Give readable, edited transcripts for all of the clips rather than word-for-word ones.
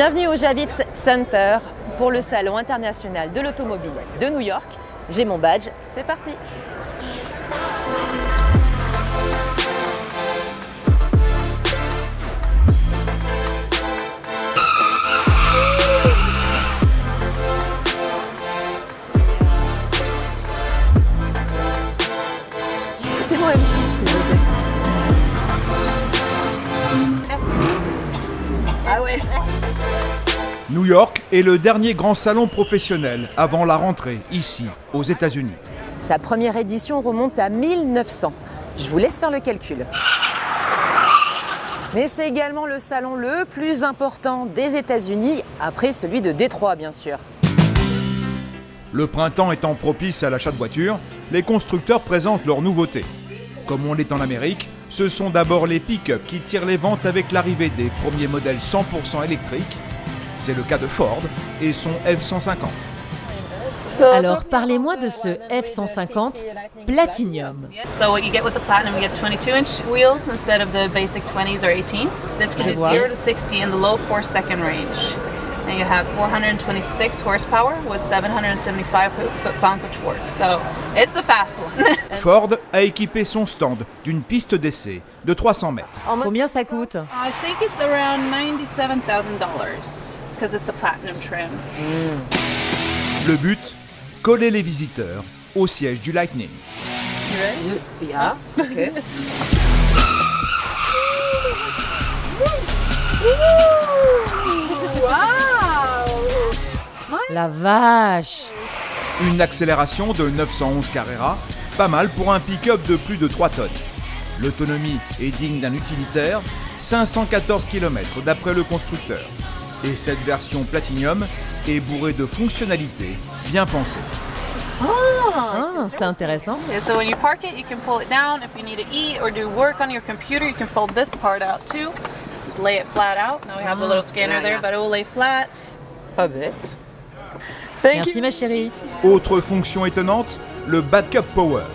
Bienvenue au Javits Center pour le Salon international de l'automobile de New York. J'ai mon badge, c'est parti. C'est mon M6, s'il vous plaît. Ah ouais. New York est le dernier grand salon professionnel avant la rentrée, ici, aux États-Unis. Sa première édition remonte à 1900. Je vous laisse faire le calcul. Mais c'est également le salon le plus important des États-Unis, après celui de Détroit, bien sûr. Le printemps étant propice à l'achat de voitures, les constructeurs présentent leurs nouveautés. Comme on l'est en Amérique, ce sont d'abord les pick-up qui tirent les ventes avec l'arrivée des premiers modèles 100% électriques. C'est le cas de Ford et son F-150. Alors parlez-moi de ce F-150 Platinum. So what you get with the Platinum, you get 22-inch wheels instead of the basic 20s or 18s. This can do 0 to 60 in the low 4-second range. And you have 426 horsepower with 775 foot-pounds of torque. So it's a fast one. Ford a équipé son stand d'une piste d'essai de 300 mètres. Combien ça coûte? I think it's around $97,000 because it's the Platinum trim. Le but, coller les visiteurs au siège du Lightning. Yeah, ok. La vache! Une accélération de 911 Carrera, pas mal pour un pick-up de plus de 3 tonnes. L'autonomie est digne d'un utilitaire, 514 km d'après le constructeur. Et cette version Platinum est bourrée de fonctionnalités bien pensées. Ah, c'est intéressant. Yeah, so when you park it, you can pull it down. If you need to eat or do work on your computer, you can fold this part out too. Just lay it flat out. Now we have the little scanner there, but it will lay flat. Pas bête. Merci ma chérie. Autre fonction étonnante, le Backup Power.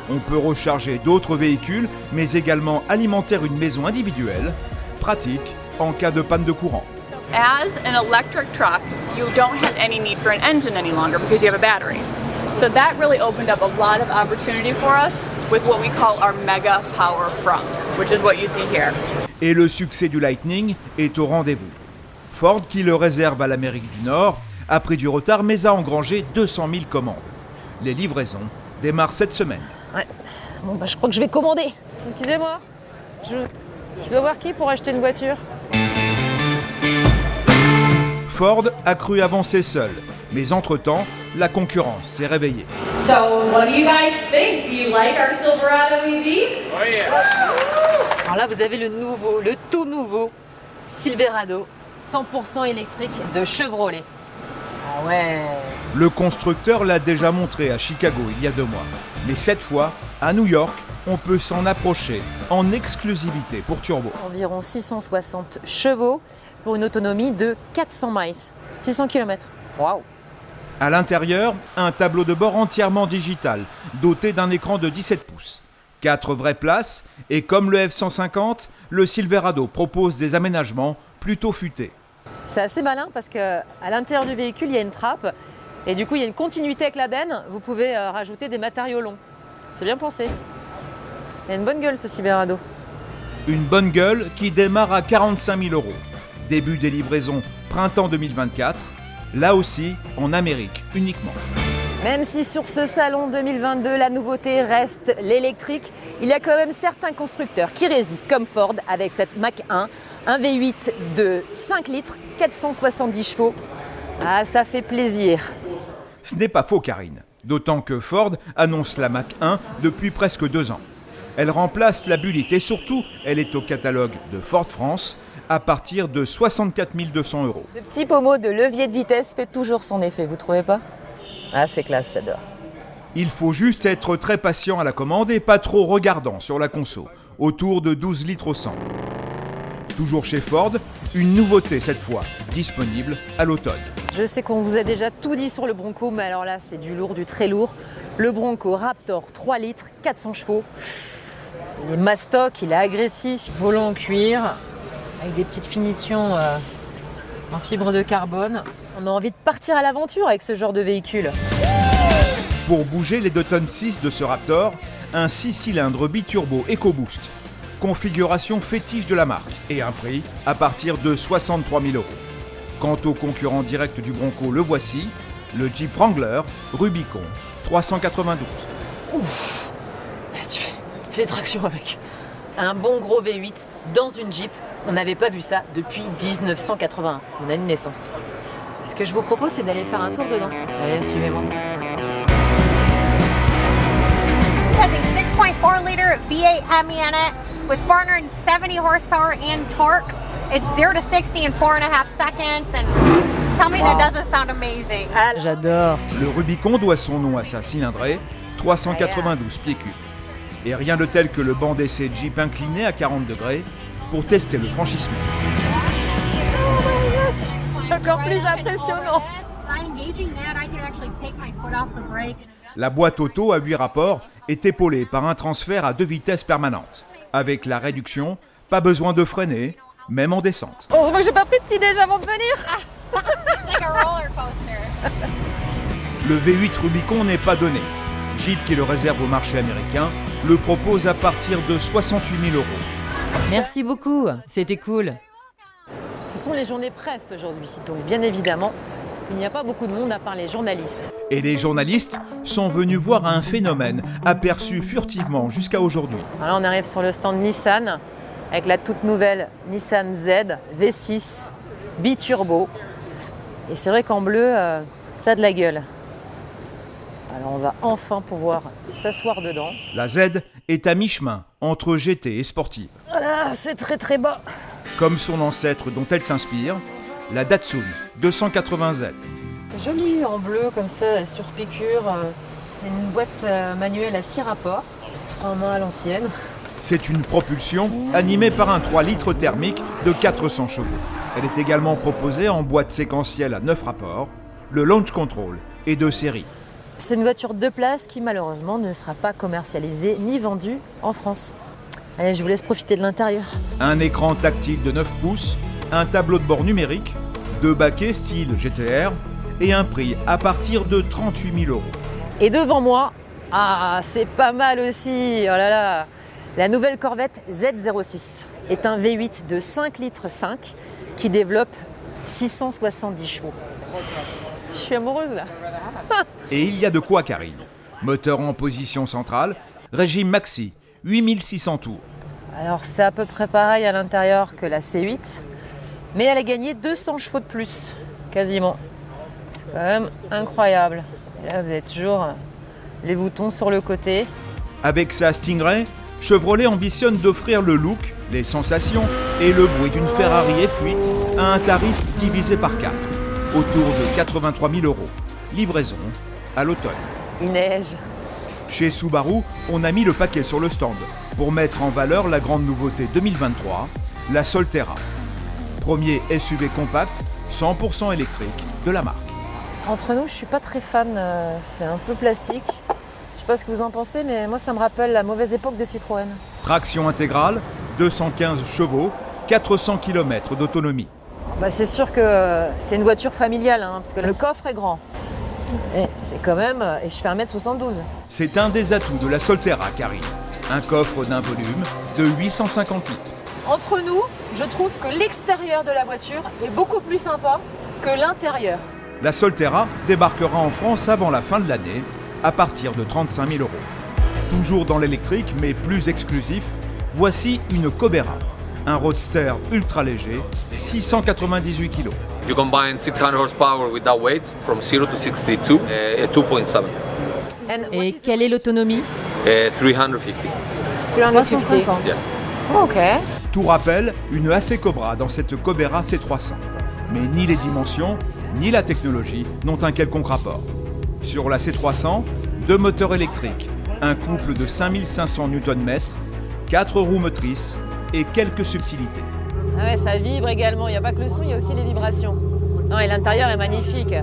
On peut recharger d'autres véhicules, mais également alimenter une maison individuelle, pratique en cas de panne de courant. As an electric truck, you don't have any need for an engine any longer because you have a battery. So that really opened up a lot of opportunity for us with what we call our Mega Power Frunk, which is what you see here. Et le succès du Lightning est au rendez-vous. Ford, qui le réserve à l'Amérique du Nord, a pris du retard mais a engrangé 200 000 commandes. Les livraisons démarrent cette semaine. Ouais. Bon bah je crois que je vais commander. Excusez-moi, je dois voir qui pour acheter une voiture? Ford a cru avancer seul, mais entre-temps, la concurrence s'est réveillée. So, what do you guys think? Do you like our Silverado EV? Alors là vous avez le tout nouveau Silverado 100% électrique de Chevrolet. Ah ouais. Le constructeur l'a déjà montré à Chicago il y a 2 mois. Mais cette fois, à New York, on peut s'en approcher en exclusivité pour Turbo. Environ 660 chevaux pour une autonomie de 400 miles, 600 km. Waouh. À l'intérieur, un tableau de bord entièrement digital, doté d'un écran de 17 pouces. 4 vraies places, et comme le F-150, le Silverado propose des aménagements plutôt futés. C'est assez malin parce qu'à l'intérieur du véhicule, il y a une trappe et du coup, il y a une continuité avec la benne. Vous pouvez rajouter des matériaux longs. C'est bien pensé. Il a une bonne gueule ce Silverado. Une bonne gueule qui démarre à 45 000 €. Début des livraisons printemps 2024, là aussi en Amérique uniquement. Même si sur ce salon 2022, la nouveauté reste l'électrique, il y a quand même certains constructeurs qui résistent, comme Ford avec cette Mach-1, un V8 de 5 litres, 470 chevaux. Ah, ça fait plaisir. Ce n'est pas faux, Karine. D'autant que Ford annonce la Mach-1 depuis presque 2 ans. Elle remplace la Bullitt et surtout, elle est au catalogue de Ford France à partir de 64 200 €. Le petit pommeau de levier de vitesse fait toujours son effet, vous trouvez pas? Ah, c'est classe, j'adore. Il faut juste être très patient à la commande et pas trop regardant sur la conso, autour de 12 litres au 100. Toujours chez Ford, une nouveauté cette fois, disponible à l'automne. Je sais qu'on vous a déjà tout dit sur le Bronco, mais alors là, c'est du lourd, du très lourd. Le Bronco Raptor 3 litres, 400 chevaux. Il est mastoc, il est agressif, volant en cuir, avec des petites finitions en fibre de carbone. On a envie de partir à l'aventure avec ce genre de véhicule. Pour bouger les 2 tonnes 6 de ce Raptor, un 6 cylindres biturbo EcoBoost. Configuration fétiche de la marque et un prix à partir de 63 000 €. Quant au concurrent direct du Bronco, le voici, le Jeep Wrangler Rubicon 392. Ouf, tu fais traction avec. Un bon gros V8 dans une Jeep, on n'avait pas vu ça depuis 1981, mon année de naissance. Ce que je vous propose, c'est d'aller faire un tour dedans. Allez, suivez-moi. It has a 6.4-liter V8 Hemi in it with 470 horsepower and torque. It's 0 to 60 in 4.5 seconds. And tell me that doesn't sound amazing. Ah, j'adore. Le Rubicon doit son nom à sa cylindrée 392 pieds cubes. Et rien de tel que le banc d'essai Jeep incliné à 40 degrés pour tester le franchissement. Oh my gosh, c'est encore plus impressionnant. By engaging that, I can actually take my foot off the brake. La boîte auto à 8 rapports est épaulée par un transfert à 2 vitesses permanentes. Avec la réduction, pas besoin de freiner, même en descente. Heureusement que j'ai pas pris de petit-déj avant de venir. It's like a roller coaster. Le V8 Rubicon n'est pas donné. Jeep, qui le réserve au marché américain, le propose à partir de 68 000 €. Merci beaucoup, c'était cool. Ce sont les journées presse aujourd'hui, donc bien évidemment, il n'y a pas beaucoup de monde à part les journalistes. Et les journalistes sont venus voir un phénomène aperçu furtivement jusqu'à aujourd'hui. Alors là, on arrive sur le stand Nissan avec la toute nouvelle Nissan Z V6 biturbo. Et c'est vrai qu'en bleu, ça a de la gueule. Alors on va enfin pouvoir s'asseoir dedans. La Z est à mi-chemin entre GT et sportive. Voilà, c'est très très bas. Comme son ancêtre dont elle s'inspire, la Datsun 280Z. C'est joli en bleu comme ça, sur piqûre. C'est une boîte manuelle à 6 rapports, frein à main à l'ancienne. C'est une propulsion animée par un 3 litres thermique de 400 chevaux. Elle est également proposée en boîte séquentielle à 9 rapports. Le Launch Control est de série. C'est une voiture 2 places qui malheureusement ne sera pas commercialisée ni vendue en France. Allez, je vous laisse profiter de l'intérieur. Un écran tactile de 9 pouces, un tableau de bord numérique, 2 baquets style GTR et un prix à partir de 38 000 €. Et devant moi, c'est pas mal aussi, oh là là, la nouvelle Corvette Z06 est un V8 de 5 litres 5 qui développe 670 chevaux. Je suis amoureuse là. Et il y a de quoi, Karine. Moteur en position centrale, régime maxi, 8600 tours. Alors c'est à peu près pareil à l'intérieur que la C8, mais elle a gagné 200 chevaux de plus, quasiment. Quand même incroyable. Et là vous avez toujours les boutons sur le côté. Avec sa Stingray, Chevrolet ambitionne d'offrir le look, les sensations et le bruit d'une Ferrari F8 à un tarif divisé par 4, autour de 83 000 €. Livraison à l'automne. Il neige. Chez Subaru, on a mis le paquet sur le stand pour mettre en valeur la grande nouveauté 2023, la Solterra. Premier SUV compact, 100% électrique de la marque. Entre nous, je suis pas très fan, c'est un peu plastique. Je sais pas ce que vous en pensez, mais moi ça me rappelle la mauvaise époque de Citroën. Traction intégrale, 215 chevaux, 400 km d'autonomie. Bah, c'est sûr que c'est une voiture familiale, hein, parce que le coffre est grand. Et c'est quand même, et je fais 1m72. C'est un des atouts de la Solterra, Karine. Un coffre d'un volume de 850 litres. Entre nous, je trouve que l'extérieur de la voiture est beaucoup plus sympa que l'intérieur. La Solterra débarquera en France avant la fin de l'année, à partir de 35 000 €. Toujours dans l'électrique, mais plus exclusif, voici une Cobera. Un roadster ultra léger, 698 kg. If you combine 600 horsepower with that weight, from 0 to 62, 2.7. Et quelle est l'autonomie? 350. 350. Yeah. Ok. Tout rappelle une AC Cobra dans cette Cobera C300. Mais ni les dimensions, ni la technologie n'ont un quelconque rapport. Sur la C300, 2 moteurs électriques, un couple de 5500 Nm, 4 roues motrices et quelques subtilités. Ah ouais, ça vibre également, il n'y a pas que le son, il y a aussi les vibrations. Non, et l'intérieur est magnifique.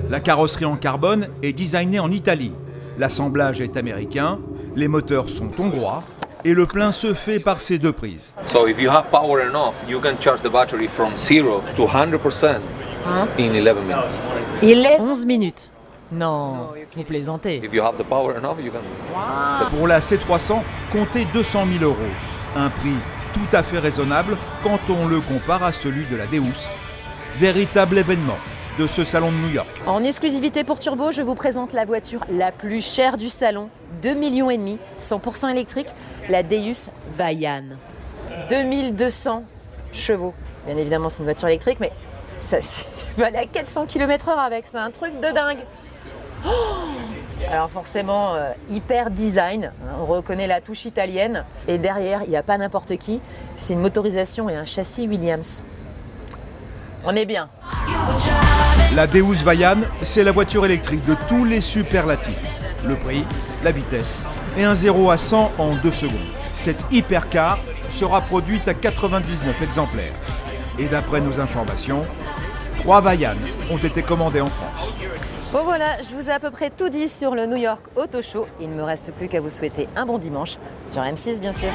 La carrosserie en carbone est designée en Italie. L'assemblage est américain, les moteurs sont hongrois et le plein se fait par ces 2 prises. So if you have power enough, you can charge the battery from 0 to 100% in 11 minutes. Il est 11 minutes. Non, vous plaisantez. If you have the power enough, you can. Pour la C300, comptez 200 000 €. Un prix tout à fait raisonnable quand on le compare à celui de la Deus. Véritable événement de ce salon de New York. En exclusivité pour Turbo, je vous présente la voiture la plus chère du salon. 2,5 millions, 100% électrique, la Deus Vayan. 2200 chevaux. Bien évidemment, c'est une voiture électrique, mais ça va aller à 400 km/h avec, c'est un truc de dingue. Oh, alors forcément, hyper design, hein, on reconnaît la touche italienne. Et derrière, il n'y a pas n'importe qui, c'est une motorisation et un châssis Williams. On est bien. La Deus Vayan, c'est la voiture électrique de tous les superlatifs. Le prix, la vitesse et un 0 à 100 en 2 secondes. Cette hypercar sera produite à 99 exemplaires. Et d'après nos informations, 3 Vayan ont été commandés en France. Bon voilà, je vous ai à peu près tout dit sur le New York Auto Show. Il ne me reste plus qu'à vous souhaiter un bon dimanche sur M6 bien sûr.